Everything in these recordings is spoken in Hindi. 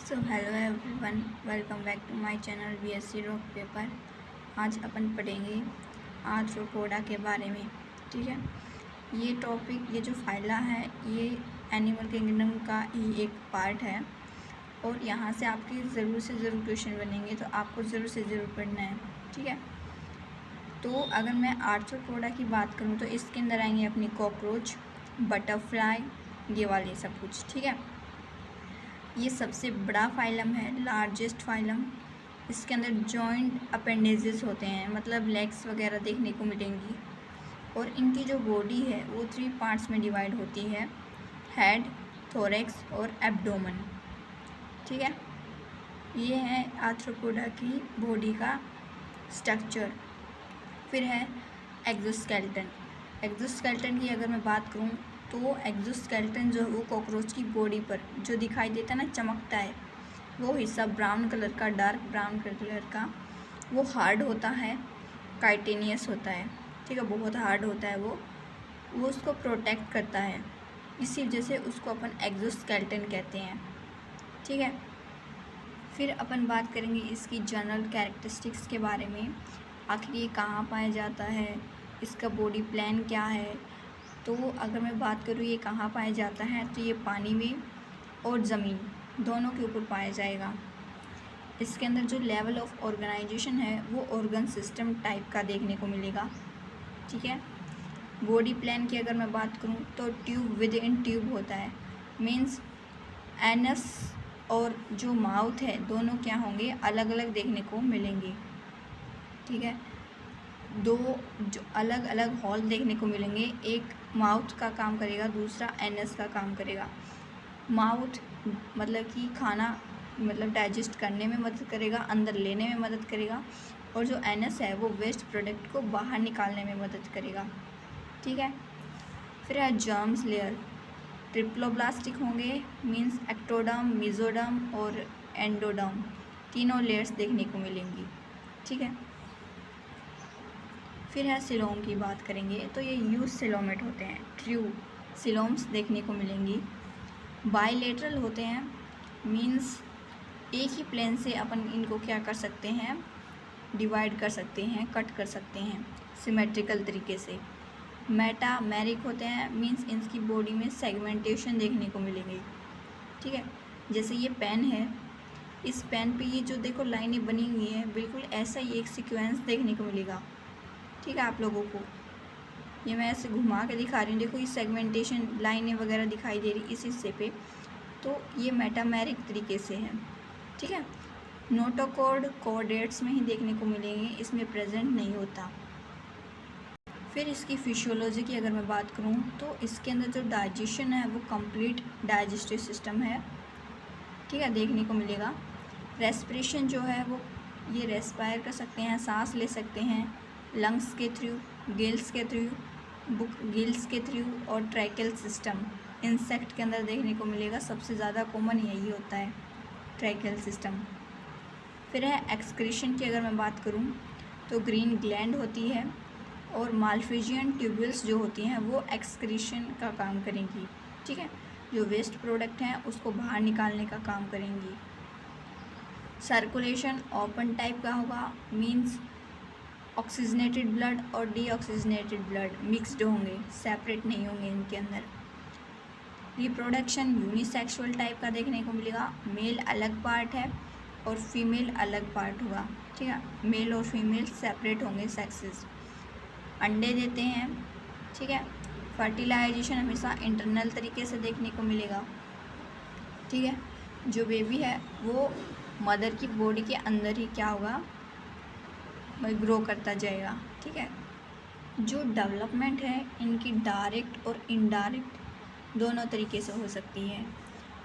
So hello everyone, welcome back to my channel BSc rock paper. आज अपन पढ़ेंगे आर्थ्रोपोडा के बारे में। ठीक है, ये टॉपिक, ये जो फाइला है, ये एनिमल किंगडम का ही एक पार्ट है और यहाँ से आपके ज़रूर से ज़रूर क्वेश्चन बनेंगे, तो आपको ज़रूर से ज़रूर पढ़ना है। ठीक है, तो अगर मैं आर्थ्रोपोडा की बात करूँ तो इसके अंदर आएंगे अपनी कॉकरोच, बटरफ्लाई, ये वाले सब कुछ। ठीक है, ये सबसे बड़ा फाइलम है, लार्जेस्ट फाइलम। इसके अंदर जॉइंट अपेंडेजेस होते हैं, मतलब लेग्स वगैरह देखने को मिलेंगी। और इनकी जो बॉडी है वो 3 पार्ट्स में डिवाइड होती है, हेड, थोरैक्स और एब्डोमेन। ठीक है, ये है आर्थ्रोपोडा की बॉडी का स्ट्रक्चर। फिर है एक्सोस्केलेटन। एक्सोस्केलेटन की अगर मैं बात करूँ तो एक्सोस्केलेटन जो है वो कॉकरोच की बॉडी पर जो दिखाई देता है ना, चमकता है, वो हिस्सा ब्राउन कलर का, डार्क ब्राउन कलर का, वो हार्ड होता है, काइटेनियस होता है। ठीक है, बहुत हार्ड होता है वो उसको प्रोटेक्ट करता है, इसी वजह से उसको अपन एक्सोस्केलेटन कहते हैं। ठीक है, फिर अपन बात करेंगे इसकी जनरल कैरेक्टरिस्टिक्स के बारे में। आखिर ये कहाँ पाया जाता है, इसका बॉडी प्लान क्या है। तो अगर मैं बात करूँ ये कहाँ पाया जाता है, तो ये पानी में और ज़मीन दोनों के ऊपर पाया जाएगा। इसके अंदर जो लेवल ऑफ ऑर्गेनाइजेशन है वो ऑर्गन सिस्टम टाइप का देखने को मिलेगा। ठीक है, बॉडी प्लान की अगर मैं बात करूँ तो ट्यूब विद इन ट्यूब होता है, मीन्स एनस और जो माउथ है दोनों क्या होंगे, अलग अलग देखने को मिलेंगे। ठीक है, दो जो अलग अलग हॉल देखने को मिलेंगे, एक माउथ का काम करेगा, दूसरा एनस का काम करेगा। माउथ मतलब कि खाना मतलब डाइजेस्ट करने में मदद करेगा, अंदर लेने में मदद करेगा, और जो एनस है वो वेस्ट प्रोडक्ट को बाहर निकालने में मदद करेगा। ठीक है, फिर है जर्म्स लेयर। ट्रिप्लोब्लास्टिक होंगे, मीन्स एक्टोडर्म, मेसोडर्म और एंडोडर्म, तीनों लेयर्स देखने को मिलेंगी। ठीक है, फिर है सिलोम की बात करेंगे तो ये यूज सिलोमेट होते हैं, ट्रू सिलोम्स देखने को मिलेंगी। बाइलेटरल होते हैं, मीन्स एक ही प्लेन से अपन इनको क्या कर सकते हैं, डिवाइड कर सकते हैं, कट कर सकते हैं सिमेट्रिकल तरीके से। मेटामेरिक होते हैं, मीन्स इनकी बॉडी में सेगमेंटेशन देखने को मिलेंगी। ठीक है, जैसे ये पेन है, इस पेन पे ये जो देखो लाइनें बनी हुई हैं, बिल्कुल ऐसा ही एक सीक्वेंस देखने को मिलेगा। ठीक है, आप लोगों को ये मैं ऐसे घुमा के दिखा रही हूँ, देखो ये सेगमेंटेशन लाइनें वगैरह दिखाई दे रही इस हिस्से पे, तो ये मेटामेरिक तरीके से है। ठीक है, नोटोकॉर्ड कोऑर्डिनेट्स में ही देखने को मिलेंगे, इसमें प्रेजेंट नहीं होता। फिर इसकी फिजियोलॉजी की अगर मैं बात करूँ तो इसके अंदर जो डाइजेशन है वो कंप्लीट डाइजेस्टिव सिस्टम है। ठीक है, देखने को मिलेगा। रेस्पिरेशन जो है वो ये रेस्पायर कर सकते हैं, सांस ले सकते हैं, लंग्स के थ्रू, गिल्स के थ्रू, गिल्स के थ्रू, और ट्रैकेल सिस्टम इंसेक्ट के अंदर देखने को मिलेगा। सबसे ज़्यादा कॉमन यही होता है, ट्रैकेल सिस्टम। फिर है एक्सक्रीशन की अगर मैं बात करूं तो ग्रीन ग्लैंड होती है, और मालफिजियन ट्यूब्यूल्स जो होती हैं वो एक्सक्रीशन का काम करेंगी। ठीक है, जो वेस्ट प्रोडक्ट हैं उसको बाहर निकालने का काम करेंगी। सर्कुलेशन ओपन टाइप का होगा, मीन्स ऑक्सीजनेटेड ब्लड और डीऑक्सीजनेटेड ब्लड मिक्सड होंगे, सेपरेट नहीं होंगे इनके अंदर। रिप्रोडक्शन यूनिसेक्सुअल टाइप का देखने को मिलेगा, मेल अलग पार्ट है और फीमेल अलग पार्ट होगा। ठीक है, मेल और फीमेल सेपरेट होंगे सेक्सेस। अंडे देते हैं। ठीक है, फर्टिलाइजेशन हमेशा इंटरनल तरीके से देखने को मिलेगा। ठीक है, जो बेबी है वो मदर की बॉडी के अंदर ही क्या होगा, ग्रो करता जाएगा। ठीक है, जो डेवलपमेंट है इनकी डायरेक्ट और इनडायरेक्ट दोनों तरीके से हो सकती है।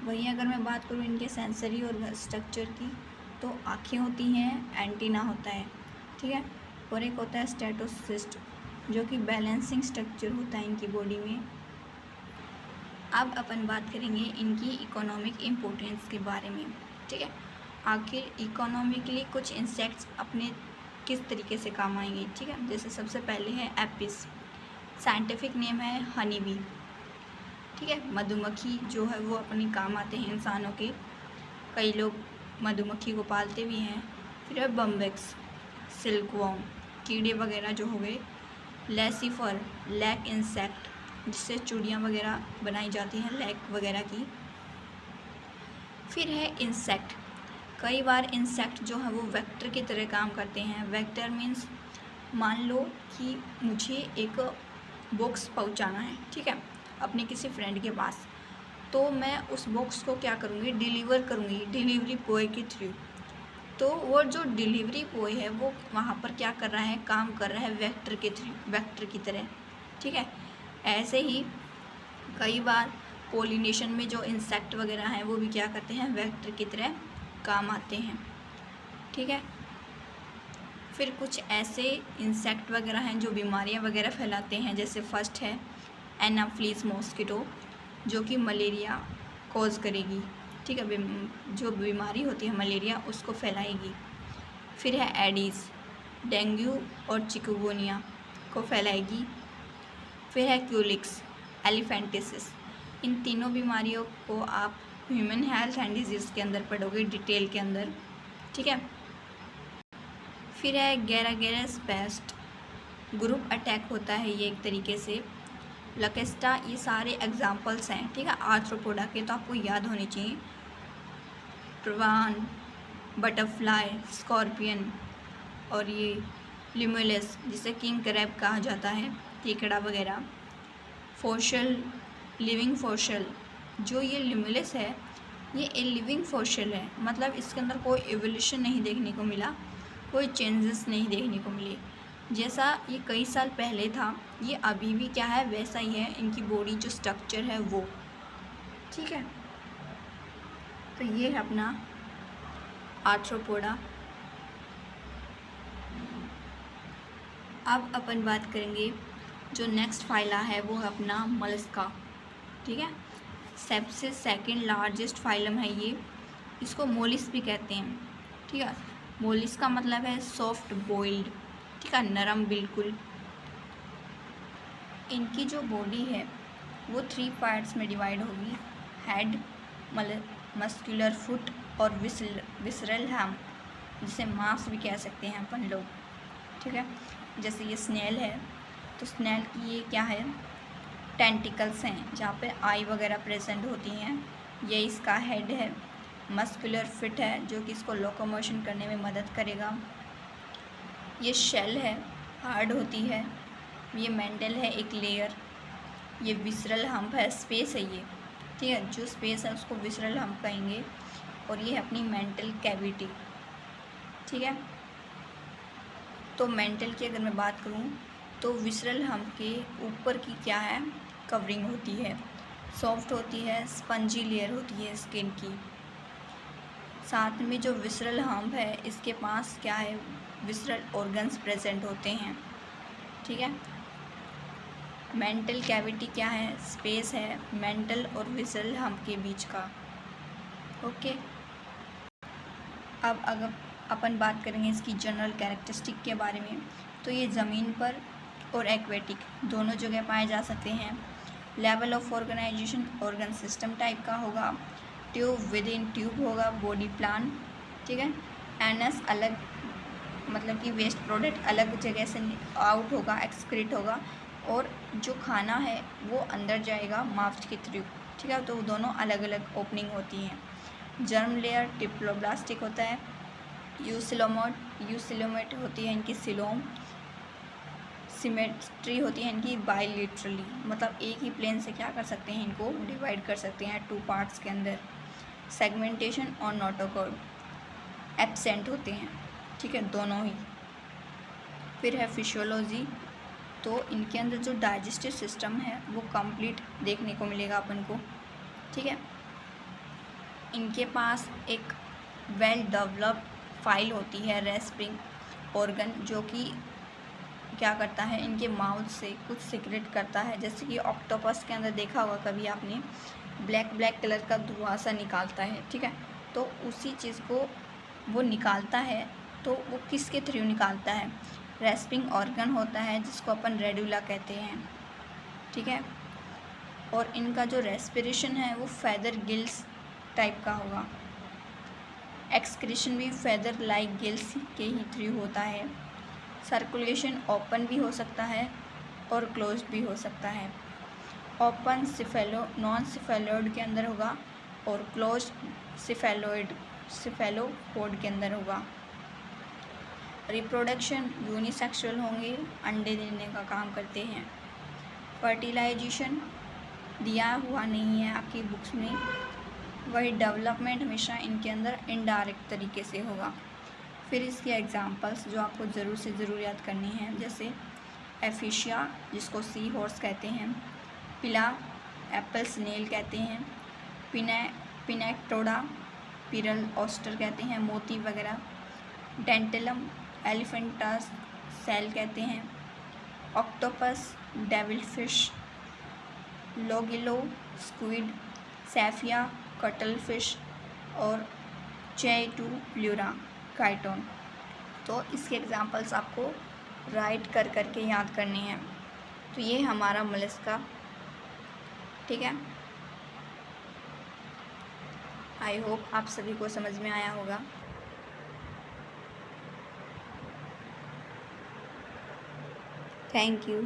वहीं अगर मैं बात करूँ इनके सेंसरी और स्ट्रक्चर की, तो आँखें होती हैं, एंटीना होता है। ठीक है, और एक होता है स्टेटोसिस्ट जो कि बैलेंसिंग स्ट्रक्चर होता है इनकी बॉडी में। अब अपन बात करेंगे इनकी इकोनॉमिक इम्पोर्टेंस के बारे में। ठीक है, आखिर इकोनॉमिकली कुछ इंसेक्ट्स अपने किस तरीके से काम आएंगे। ठीक है, जैसे सबसे पहले है एपिस, साइंटिफिक नेम है हनी बी। ठीक है, मधुमक्खी जो है वो अपने काम आते हैं इंसानों के, कई लोग मधुमक्खी को पालते भी हैं। फिर है बम्बेक्स, सिल्कवॉर्म, कीड़े वगैरह जो हो गए। लेसिफर, लैक इंसेक्ट, जिससे चूड़ियाँ वगैरह बनाई जाती हैं लैक वगैरह की। फिर है इंसेक्ट। कई बार इंसेक्ट जो है वो वेक्टर की तरह काम करते हैं। वेक्टर मीन्स मान लो कि मुझे एक बॉक्स पहुंचाना है, ठीक है, अपने किसी फ्रेंड के पास, तो मैं उस बॉक्स को क्या करूँगी, डिलीवर करूँगी डिलीवरी बॉय के थ्रू। तो वो जो डिलीवरी बॉय है वो वहाँ पर क्या कर रहा है, काम कर रहा है वेक्टर के थ्रू, वेक्टर की तरह, ठीक है। ऐसे ही कई बार पोलिनेशन में जो इंसेक्ट वगैरह हैं वो भी क्या करते हैं, वेक्टर की तरह काम आते हैं, ठीक है। फिर कुछ ऐसे इंसेक्ट वगैरह हैं जो बीमारियां वगैरह फैलाते हैं। जैसे फर्स्ट है एनाफ्लीज मॉस्किटो, जो कि मलेरिया कॉज करेगी, ठीक है, जो बीमारी होती है मलेरिया उसको फैलाएगी। फिर है एडीज़, डेंगू और चिकुनगुनिया को फैलाएगी। फिर है क्यूलिक्स, एलिफेंटिसिस। इन तीनों बीमारियों को आप ह्यूमन हेल्थ एंड डिजीज़ के अंदर पढ़ोगे डिटेल के अंदर, ठीक है। फिर है गैरागेरस पेस्ट, ग्रुप अटैक होता है ये एक तरीके से। लकेस्टा, ये सारे एग्जाम्पल्स हैं, ठीक है, आर्थ्रोपोडा के, तो आपको याद होने चाहिए। प्रवान, बटरफ्लाई, स्कॉर्पियन और ये लिमुलस, जिसे किंग क्रैब कहा जाता है, केकड़ा वगैरह। फॉसिल, लिविंग फॉसिल, जो ये लिमुलस है ये ए लिविंग फॉसिल है, मतलब इसके अंदर कोई एवोल्यूशन नहीं देखने को मिला, कोई चेंजेस नहीं देखने को मिले। जैसा ये कई साल पहले था ये अभी भी क्या है वैसा ही है, इनकी बॉडी जो स्ट्रक्चर है वो, ठीक है। तो ये है अपना आर्थ्रोपोडा। अब अपन बात करेंगे जो नेक्स्ट फाइला है वो है अपना मोलस्का, ठीक है। सबसे सेकंड लार्जेस्ट फाइलम है ये, इसको मोलिस भी कहते हैं, ठीक है। मोलिस का मतलब है सॉफ्ट बॉइल्ड, ठीक है, नरम बिल्कुल। इनकी जो बॉडी है वो 3 पार्ट्स में डिवाइड होगी, हेड, मस्कुलर फुट और विसरल हैम, जिसे मांस भी कह सकते हैं अपन लोग, ठीक है। जैसे ये स्नेल है तो स्नेल की ये क्या है, टेंटिकल्स हैं जहाँ पे आई वगैरह प्रेजेंट होती हैं, ये इसका हेड है। मस्कुलर फिट है जो कि इसको लोकोमोशन करने में मदद करेगा। ये शेल है, हार्ड होती है। ये मेंटल है, एक लेयर। ये विसरल हम्प है, स्पेस है ये, ठीक है, जो स्पेस है उसको विसरल हम्प कहेंगे। और ये है अपनी मेंटल कैविटी, ठीक है। तो मेंटल की अगर मैं बात करूँ तो विसरल हम्प के ऊपर की क्या है, कवरिंग होती है, सॉफ्ट होती है, स्पंजी लेयर होती है स्किन की। साथ में जो विसरल हम्प है इसके पास क्या है, विसरल ऑर्गन्स प्रेजेंट होते हैं, ठीक है। मेंटल कैविटी क्या है, स्पेस है मेंटल और विसरल हम्प के बीच का, ओके। अब अगर अपन बात करेंगे इसकी जनरल कैरेक्टरिस्टिक के बारे में, तो ये ज़मीन पर और एक्वेटिक दोनों जगह पाए जा सकते हैं। Level of organisation organ system type का होगा। ट्यूब विद इन ट्यूब होगा, बॉडी प्लान, ठीक है। एनस अलग, मतलब कि वेस्ट प्रोडक्ट अलग जगह से आउट होगा, एक्सक्रीट होगा, और जो खाना है वो अंदर जाएगा माउथ के थ्रू, ठीक है। तो दोनों अलग अलग ओपनिंग होती हैं। जर्म लेयर डिप्लोब्लास्टिक होता है। यूसिलोमेट होती है इनकी सिलोम। सिमेट्री होती है इनकी बाइलेटरली, मतलब एक ही प्लेन से क्या कर सकते हैं, इनको डिवाइड कर सकते हैं 2 पार्ट्स के अंदर। सेगमेंटेशन और नोटोकॉर्ड एब्सेंट होते हैं, ठीक है, दोनों ही। फिर है फिशियोलॉजी, तो इनके अंदर जो डाइजेस्टिव सिस्टम है वो कंप्लीट देखने को मिलेगा अपन को, ठीक है। इनके पास एक वेल डेवलप्ड फाइल होती है रेस्पिंग ऑर्गन, जो कि क्या करता है, इनके माउथ से कुछ सिक्रेट करता है। जैसे कि ऑक्टोपस के अंदर देखा होगा कभी आपने, ब्लैक कलर का धुआं सा निकालता है, ठीक है। तो उसी चीज़ को वो निकालता है, तो वो किसके थ्रू निकालता है, रेस्पिंग ऑर्गन होता है जिसको अपन रेडुला कहते हैं, ठीक है। और इनका जो रेस्पिरेशन है वो फेदर गिल्स टाइप का होगा, एक्सक्रीशन भी फेदर लाइक गिल्स के ही थ्रू होता है। सर्कुलेशन ओपन भी हो सकता है और क्लोज भी हो सकता है। ओपन नॉन सिफेलोइड के अंदर होगा और क्लोज सिफेलोपोड के अंदर होगा। रिप्रोडक्शन यूनिसेक्सुअल होंगे, अंडे देने का काम करते हैं। फर्टिलाइजेशन दिया हुआ नहीं है आपकी बुक्स में, वही डेवलपमेंट हमेशा इनके अंदर इनडायरेक्ट तरीके से होगा। फिर इसके एग्जांपल्स जो आपको ज़रूर से ज़रूर याद करनी है, जैसे एफिशिया जिसको सी हॉर्स कहते हैं, पिला एप्पल स्नेल कहते हैं, पिनेक्टोडा पिरल ऑस्टर कहते हैं, मोती वगैरह। डेंटेलम एलिफेंटास सेल कहते हैं। Octopus devil fish, Loligo squid, sepia cuttlefish और चेटू प्लूरा काइटोन। तो इसके एग्जांपल्स आपको राइट कर करके याद करनी है। तो ये हमारा मोलस्का, ठीक है। आई होप आप सभी को समझ में आया होगा। Thank you.